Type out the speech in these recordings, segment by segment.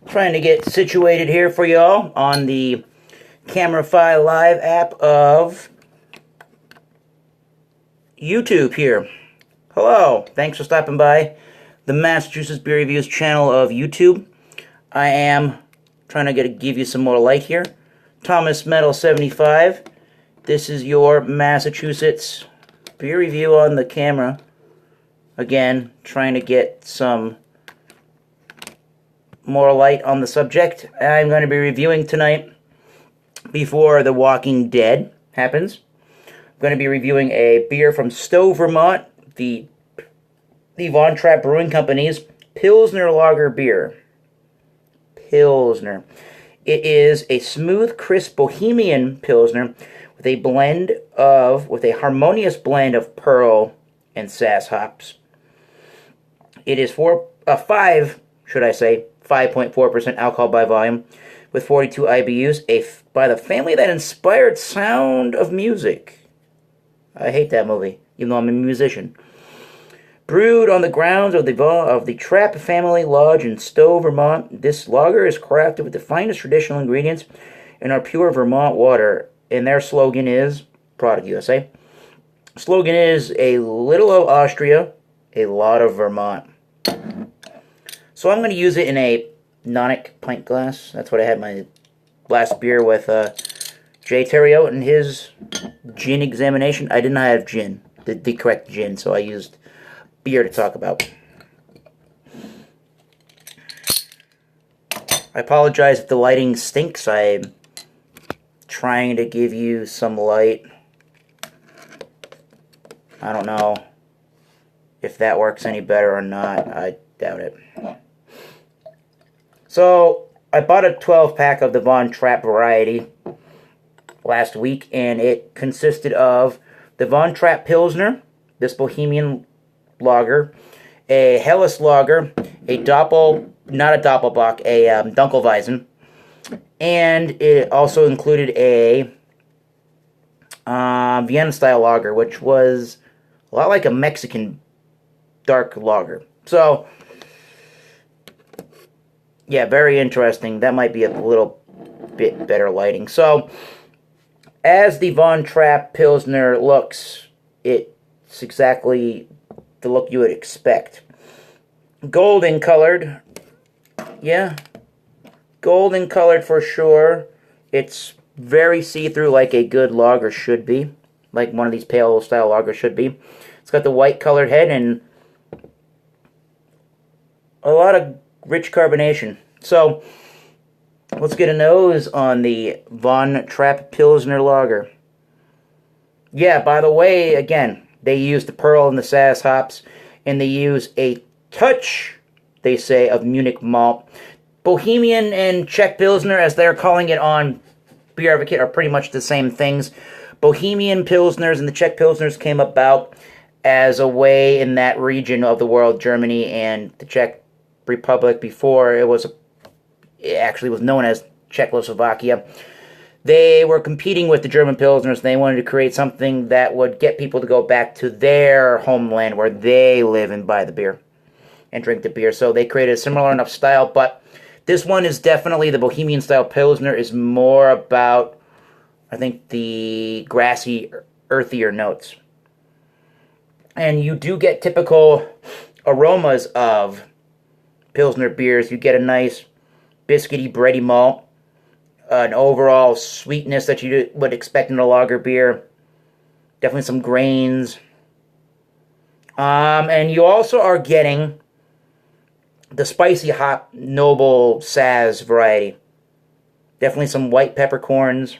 Trying to get situated here for y'all on the Camerify Live app of YouTube here. Hello, thanks for stopping by the Massachusetts Beer Reviews channel of YouTube. I am trying to give you some more light here. Thomas Metal 75. This is your Massachusetts beer review on the camera. Again, trying to get some more light on the subject. I'm going to be reviewing tonight, before The Walking Dead happens, I'm going to be reviewing a beer from Stowe, Vermont, the Von Trapp Brewing Company's Pilsner Lager beer. Pilsner. It is a smooth, crisp Bohemian Pilsner with a harmonious blend of Pearl and Sass hops. It is 5.4% alcohol by volume, with 42 IBUs, by the family that inspired Sound of Music. I hate that movie, even though I'm a musician. Brewed on the grounds of the Trapp family lodge in Stowe, Vermont, this lager is crafted with the finest traditional ingredients and our pure Vermont water. And their slogan is, Product USA, slogan is, a little of Austria, a lot of Vermont. So I'm going to use it in a Nonic pint glass. That's what I had my last beer with Jay Terrio and his gin examination. I did not have gin, the correct gin, so I used beer to talk about. I apologize if the lighting stinks. I'm trying to give you some light. I don't know if that works any better or not. I doubt it. So, I bought a 12-pack of the Von Trapp variety last week, and it consisted of the Von Trapp Pilsner, this Bohemian Lager, a Helles Lager, a Dunkelweizen, and it also included a Vienna Style Lager, which was a lot like a Mexican dark lager. So, yeah, very interesting. That might be a little bit better lighting. So, as the Von Trapp Pilsner looks, it's exactly the look you would expect. Golden colored. Yeah. Golden colored for sure. It's very see-through, like a good lager should be. Like one of these pale style lagers should be. It's got the white colored head and a lot of rich carbonation. So, let's get a nose on the Von Trapp Pilsner Lager. Yeah, by the way, again, they use the Pearl and the Sass hops, and they use a touch, they say, of Munich malt. Bohemian and Czech Pilsner, as they're calling it on Beer Advocate, are pretty much the same things. Bohemian Pilsners and the Czech Pilsners came about as a way in that region of the world, Germany and the Czech Republic, before it actually was known as Czechoslovakia. They were competing with the German Pilsners. They wanted to create something that would get people to go back to their homeland where they live and buy the beer and drink the beer. So they created a similar enough style, but this one is definitely, the Bohemian Style Pilsner is more about, I think, the grassy, earthier notes. And you do get typical aromas of Pilsner beers. You get a nice biscuity, bready malt, an overall sweetness that you would expect in a lager beer. Definitely some grains. And you also are getting the spicy hop noble Saaz variety. Definitely some white peppercorns,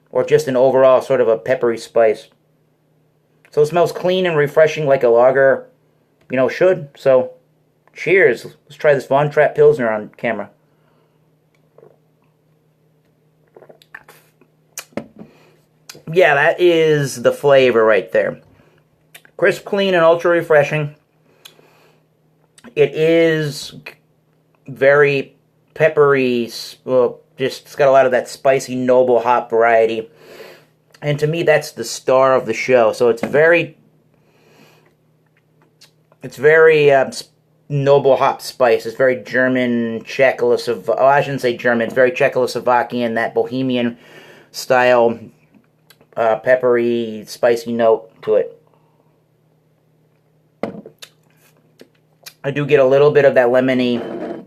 or just an overall sort of a peppery spice. So it smells clean and refreshing like a lager, should. So, cheers. Let's try this Von Trapp Pilsner on camera. Yeah, that is the flavor right there. Crisp, clean, and ultra refreshing. It is very peppery, well, it's got a lot of that spicy noble hop variety. And to me, that's the star of the show. So it's very noble hop spice. It's very German, Czechoslovakian. Oh, I shouldn't say German. It's very Czechoslovakian, that Bohemian style, peppery, spicy note to it. I do get a little bit of that lemony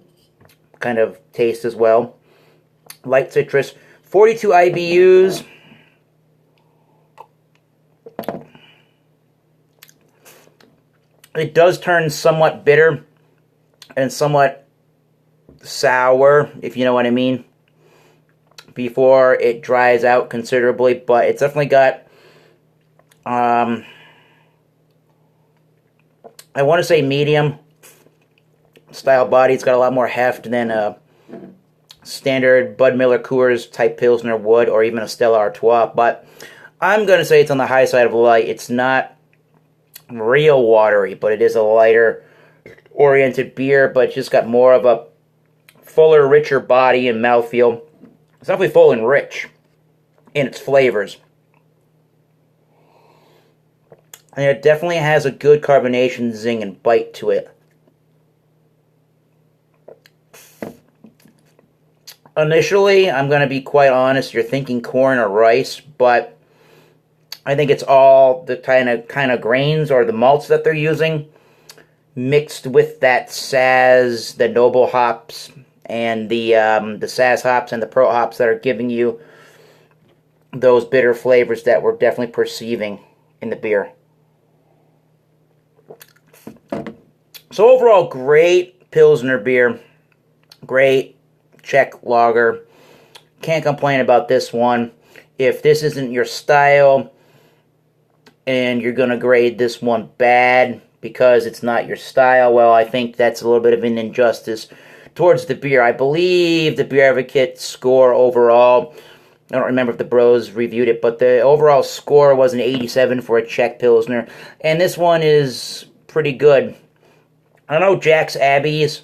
kind of taste as well. Light citrus. 42 IBUs. It does turn somewhat bitter and somewhat sour, if you know what I mean, before it dries out considerably, but it's definitely got, I want to say medium style body. It's got a lot more heft than a standard Bud Miller Coors type Pilsner would, or even a Stella Artois, but I'm going to say it's on the high side of light. It's not real watery, but it is a lighter oriented beer, but it's just got more of a fuller, richer body and mouthfeel. It's definitely full and rich in its flavors. And it definitely has a good carbonation, zing, and bite to it. Initially, I'm going to be quite honest, you're thinking corn or rice, but I think it's all the kind of grains or the malts that they're using, mixed with that Saz, the noble hops, and the Saz hops and the Pro hops that are giving you those bitter flavors that we're definitely perceiving in the beer. So overall, great Pilsner beer. Great Czech lager. Can't complain about this one. If this isn't your style and you're going to grade this one bad because it's not your style, well, I think that's a little bit of an injustice towards the beer. I believe the Beer Advocate score overall, I don't remember if the bros reviewed it, but the overall score was an 87 for a Czech Pilsner, and this one is pretty good. I know Jack's Abbey's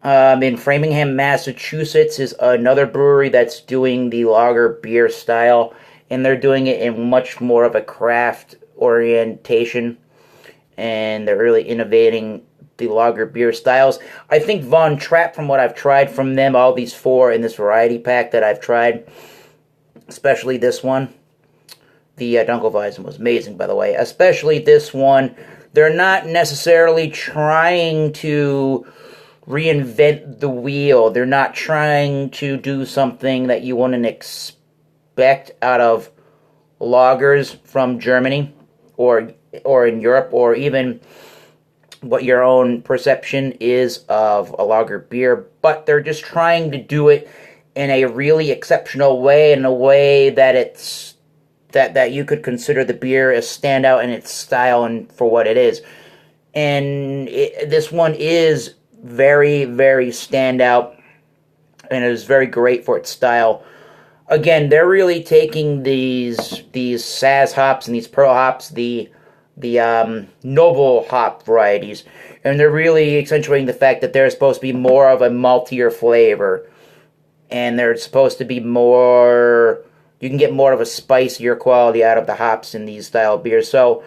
in Framingham, Massachusetts is another brewery that's doing the lager beer style, and they're doing it in much more of a craft orientation, and they're really innovating the lager beer styles. I think Von Trapp, from what I've tried from them, all these four in this variety pack that I've tried, especially this one, the Dunkelweizen was amazing, by the way, especially this one, they're not necessarily trying to reinvent the wheel. They're not trying to do something that you wouldn't expect out of lagers from Germany or in Europe, or even what your own perception is of a lager beer, but they're just trying to do it in a really exceptional way, in a way that it's that you could consider the beer a standout in its style and for what it is. And this one is very, very standout, and it is very great for its style. Again, they're really taking these Saz hops and these Pearl hops, the noble hop varieties, and they're really accentuating the fact that they're supposed to be more of a maltier flavor, and they're supposed to be more, you can get more of a spicier quality out of the hops in these style beers. So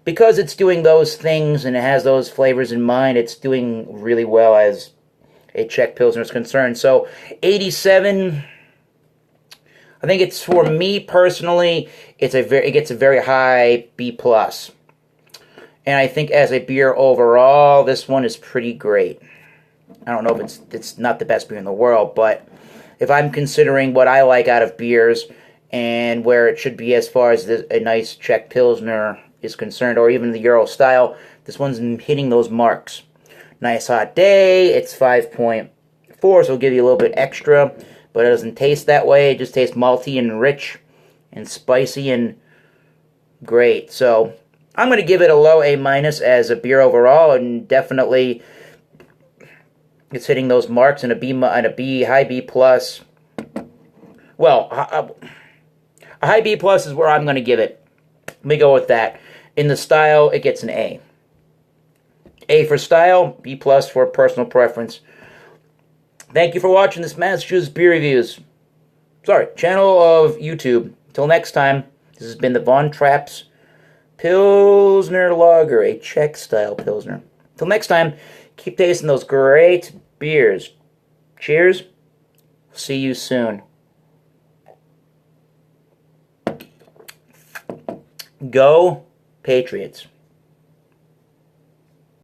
because it's doing those things and it has those flavors in mind, it's doing really well as a Czech Pilsner is concerned. So 87, I think it's, for me personally, it gets a very high B+. And I think as a beer overall, this one is pretty great. I don't know if it's not the best beer in the world, but if I'm considering what I like out of beers and where it should be as far as a nice Czech Pilsner is concerned, or even the Euro style, this one's hitting those marks. Nice hot day, it's 5.4, so it'll give you a little bit extra, but it doesn't taste that way. It just tastes malty and rich and spicy and great. So I'm going to give it a low A- as a beer overall, and definitely it's hitting those marks, and high B+. Well, a high B+ is where I'm going to give it. Let me go with that. In the style, it gets an A. A for style, B+ for personal preference. Thank you for watching this Massachusetts Beer Reviews. Channel of YouTube. Until next time, this has been the Von Trapp's Pilsner Lager, a Czech-style Pilsner. Until next time, Keep tasting those great beers. Cheers. See you soon. Go Patriots.